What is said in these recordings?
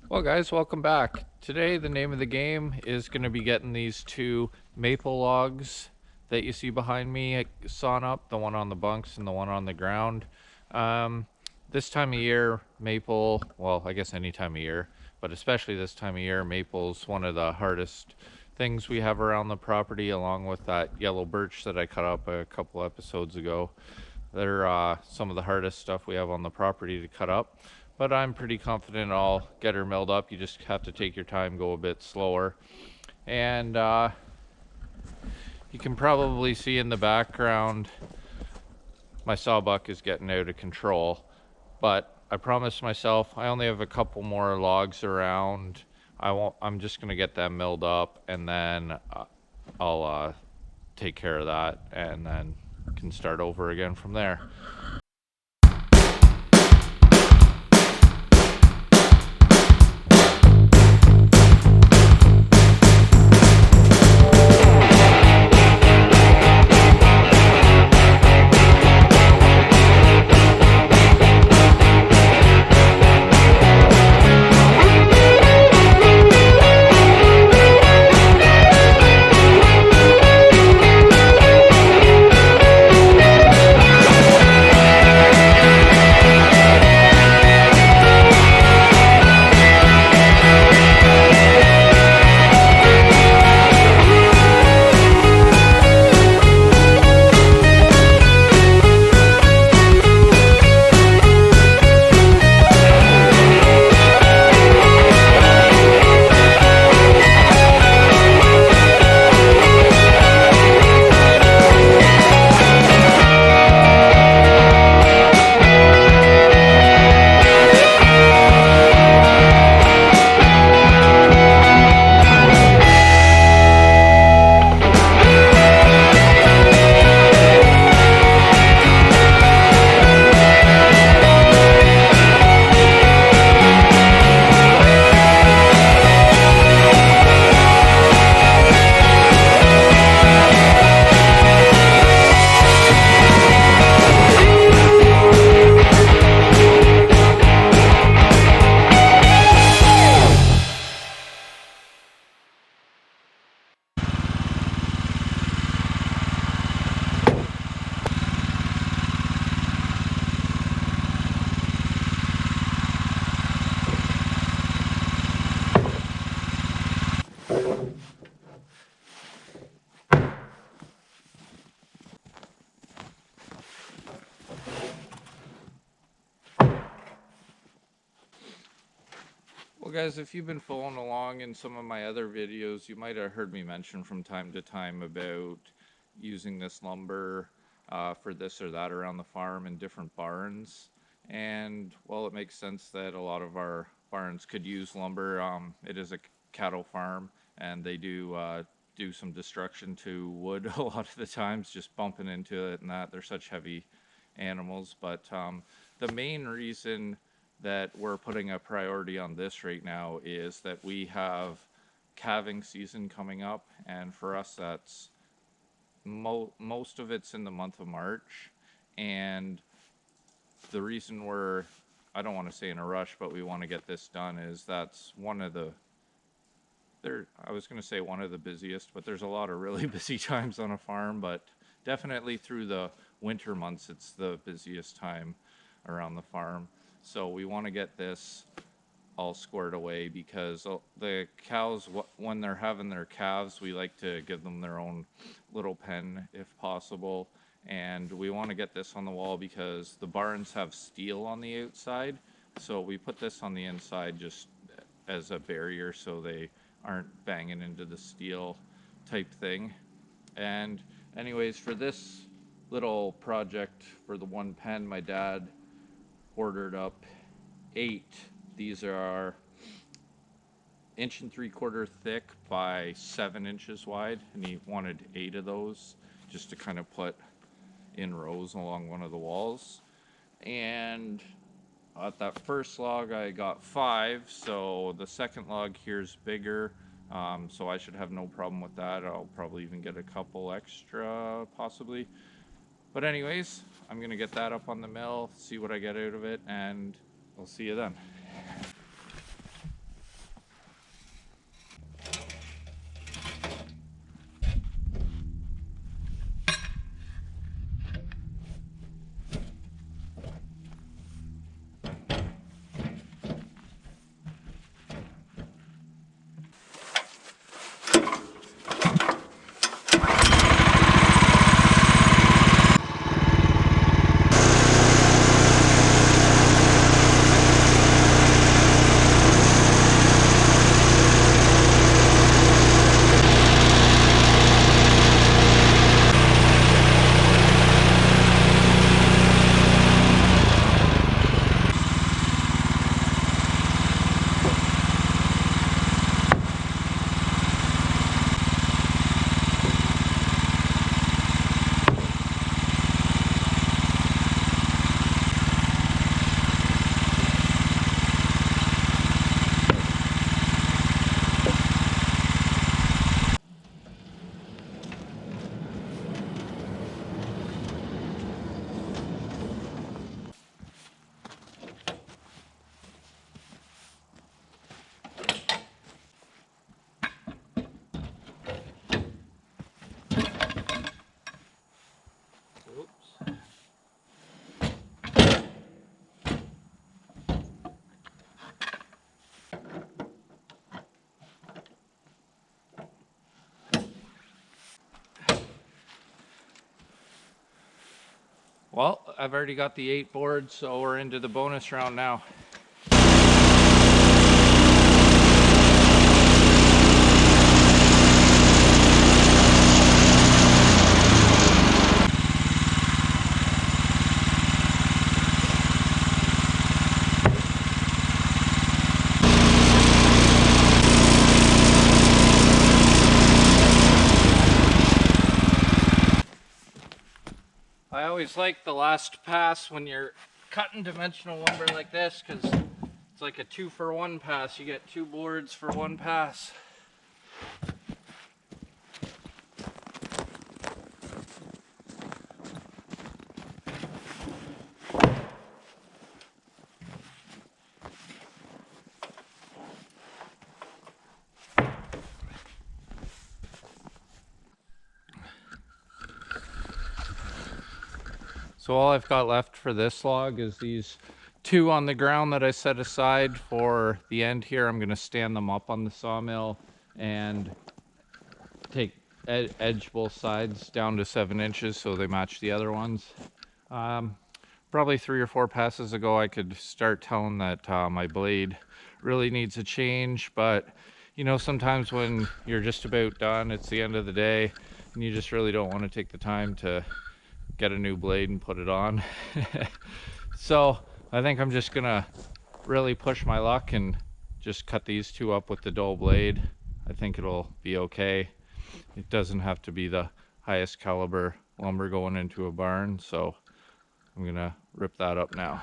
Well, guys, welcome back. Today, the name of the game is going to be getting these two maple logs that you see behind me sawn up, the one on the bunks and the one on the ground. Um, this time of year, maple, well, I guess any time of year, but especially this time of year, maple's one of the hardest things we have around the property, along with that yellow birch that I cut up a couple episodes ago. They're some of the hardest stuff we have on the property to cut up, but I'm pretty confident I'll get her milled up. You just have to take your time, go a bit slower. And you can probably see in the background my sawbuck is getting out of control, but I promised myself I only have a couple more logs around. I'm just gonna get them milled up, and then I'll take care of that, and then can start over again from there. Well, guys, if you've been following along in some of my other videos, you might have heard me mention from time to time about using this lumber for this or that around the farm in different barns. And well, it makes sense that a lot of our barns could use lumber. It is a cattle farm, and they do some destruction to wood a lot of the times, just bumping into it and that. They're such heavy animals. But the main reason that we're putting a priority on this right now is that we have calving season coming up, and for us that's most of it's in the month of March. And the reason we're, I don't want to say in a rush, but we want to get this done is that's one of the, there, I was going to say one of the busiest, but there's a lot of really busy times on a farm, but definitely through the winter months it's the busiest time around the farm. So we want to get this all squared away, because the cows, when they're having their calves, we like to give them their own little pen if possible. And we want to get this on the wall because the barns have steel on the outside. So we put this on the inside just as a barrier so they aren't banging into the steel type thing. And anyways, for this little project for the one pen, my dad ordered up 8. These are 1.75 thick by 7 inches wide, and he wanted 8 of those just to kind of put in rows along one of the walls. And at that first log I got 5, so the second log here's bigger, so I should have no problem with that. I'll probably even get a couple extra possibly. But anyways, I'm gonna get that up on the mill, see what I get out of it, and I'll see you then. I've already got the 8 boards, so we're into the bonus round now. I always like the last pass when you're cutting dimensional lumber like this, because it's like a 2-for-1 pass. You get 2 boards for 1 pass. So all I've got left for this log is these 2 on the ground that I set aside for the end here. I'm going to stand them up on the sawmill and edge both sides down to 7 inches so they match the other ones. Probably 3 or 4 passes ago I could start telling that my blade really needs a change, but you know, sometimes when you're just about done, it's the end of the day and you just really don't want to take the time to get a new blade and put it on. So I think I'm just gonna really push my luck and just cut these 2 up with the dull blade. I think it'll be okay. It doesn't have to be the highest caliber lumber going into a barn, so I'm gonna rip that up now.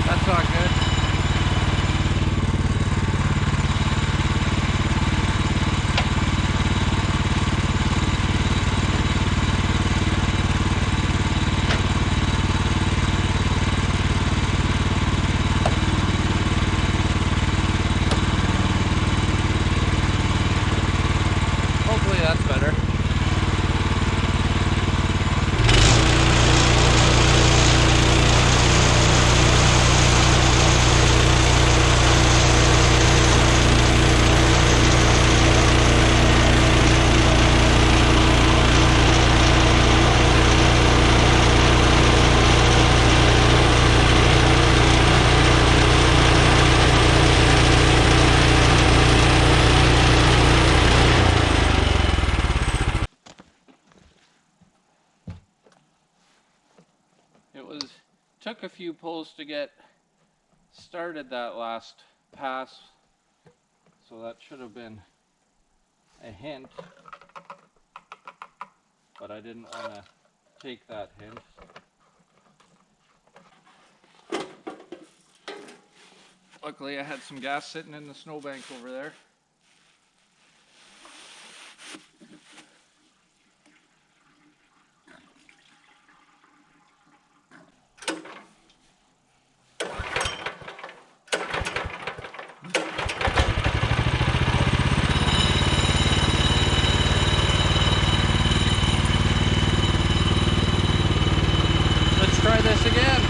That's not good. Hopefully that's better. Took a few pulls to get started that last pass, so that should have been a hint, but I didn't want to take that hint. Luckily I had some gas sitting in the snowbank over there. Try this again.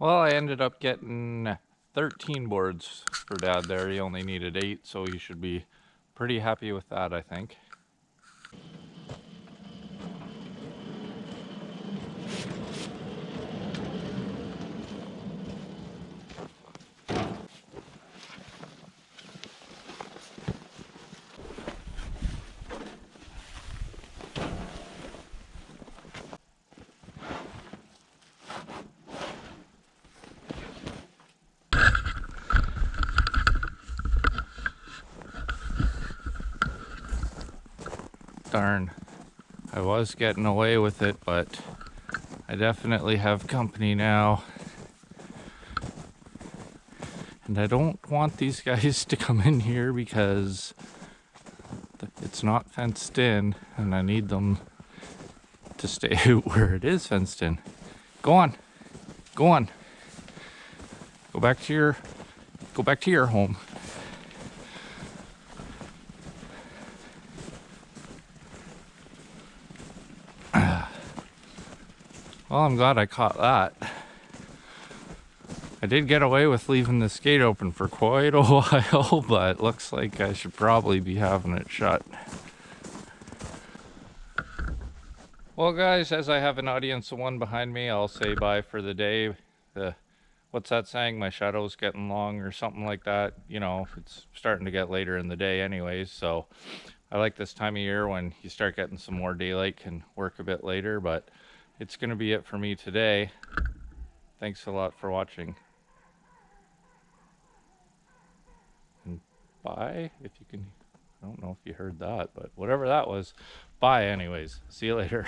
Well, I ended up getting 13 boards for Dad there. He only needed 8, so he should be pretty happy with that, I think. Darn. I was getting away with it, but I definitely have company now. And I don't want these guys to come in here because it's not fenced in, and I need them to stay out where it is fenced in. Go on. Go on. Go back to your home. Well, I'm glad I caught that. I did get away with leaving this gate open for quite a while, but looks like I should probably be having it shut. Well, guys, as I have an audience of one behind me, I'll say bye for the day. What's that saying? My shadow's getting long or something like that. You know, it's starting to get later in the day anyways, so I like this time of year when you start getting some more daylight, can work a bit later, but it's going to be it for me today. Thanks a lot for watching. And bye, if you can. I don't know if you heard that, but whatever that was, bye anyways. See you later.